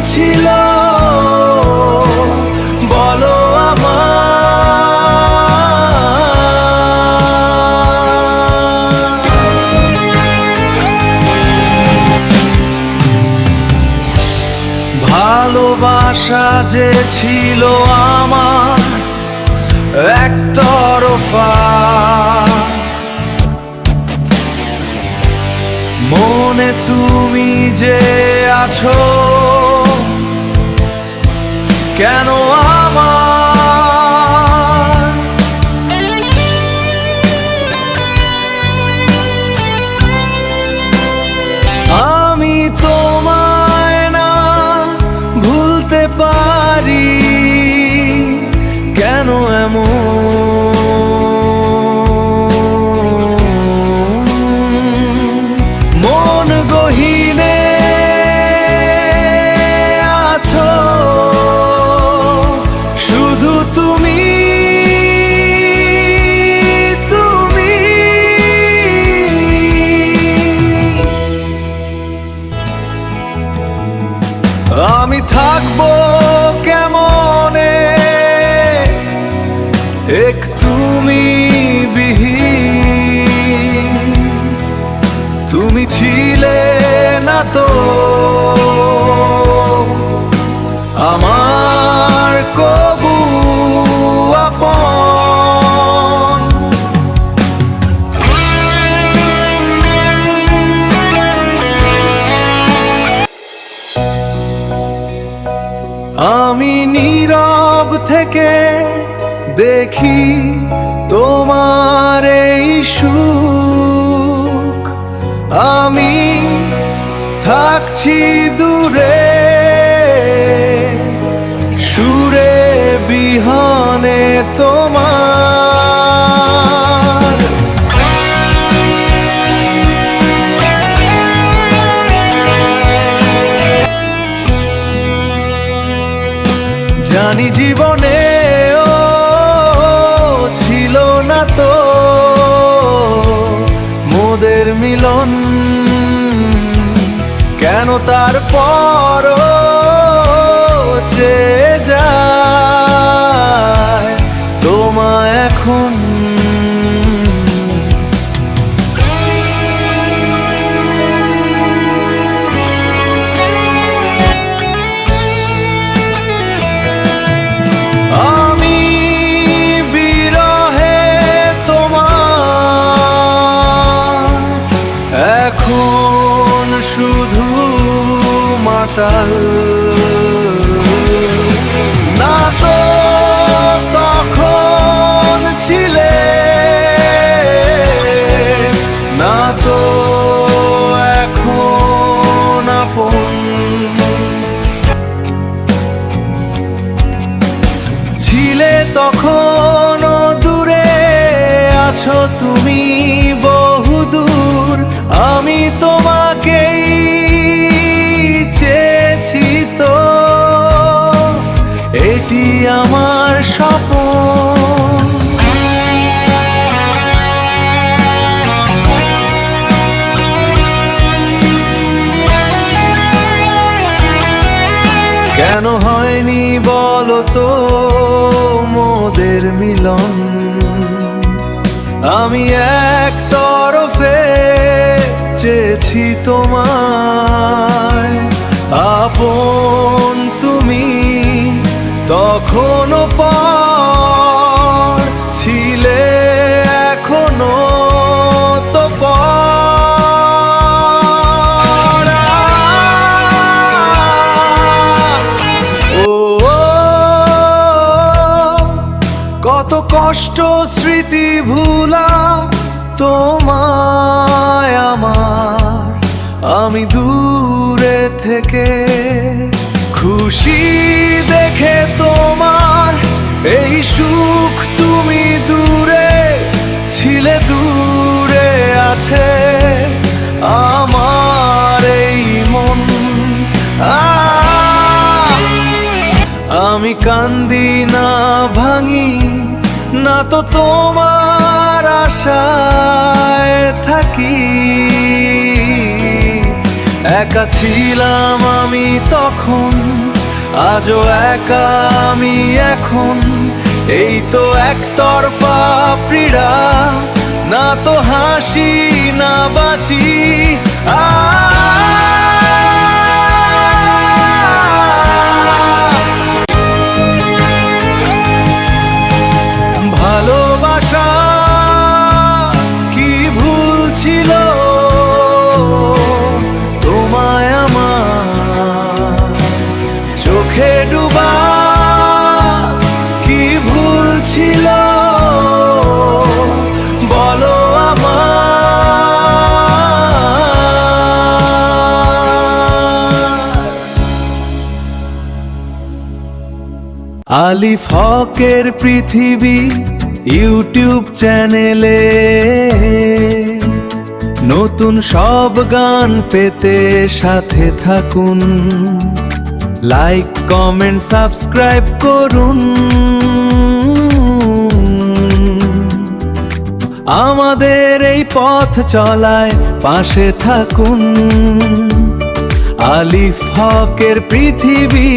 ছিল বলো ভালোবাসা যে ছিল আমার একতরফা, মনে তুমি যে আছো কেন আমার? আমি তোমায় না ভুলতে পারি কেন এমন? মন গহীনে আছো শুধু তুমি, তুমি। আমি থাকবো কেমনে এক তুমি বিহীন, তুমি ছিলে না তো আমার কবু আপন। আমি নীরব থেকে দেখি তোমার এই সুখ, আমি থাকছি দূরে সুরে বিহনে তোমার। জানি জীবনে ছিল না তো মোদের মিলন, কেন তারপর চেয়ে যায় তোমায় এখন? আমি বিরহে তোমার এখন শুধু মাতাল, না তো তখন ছিলে, না তো এখন আপন। ছিলে তখন দূরে, আছো তুমি বহুদূর, আমি তোমাকেই চেয়েছি তো, এটি আমার স্বপ্ন। কেন হয়নি বলো তো মোদের মিলন? আমি এক তরফে চেয়েছি তোমায় আপন, তুমি তখনো পর ছিলে এখনো তো পর। কত কষ্ট স্মৃতি ভুলা তোমায় আমার, আমি দূরে থেকে খুশি দেখে তোমার এই সুখ, তুমি দূরে ছিলে, দূরে আছে আমার এই মন। আমি কান্দি না ভাঙি না তো তোমার আশায় থাকি, একা ছিলাম আমি তখন, আজও একা আমি এখন। এই তো একতরফা পীড়া, না তো হাসি না বাঁচি। ভালোবাসা কি ভুল ছিল তোমায় আমার চোখে ডুবা, কি ভুল ছিল বলো আমার। আলিফ হকের পৃথিবী ইউটিউব চ্যানেলে নতুন সব গান পেতে সাথে থাকুন। লাইক কমেন্ট সাবস্ক্রাইব করুন, আমাদের এই পথ চলায় পাশে থাকুন। আলিফ হকের পৃথিবী।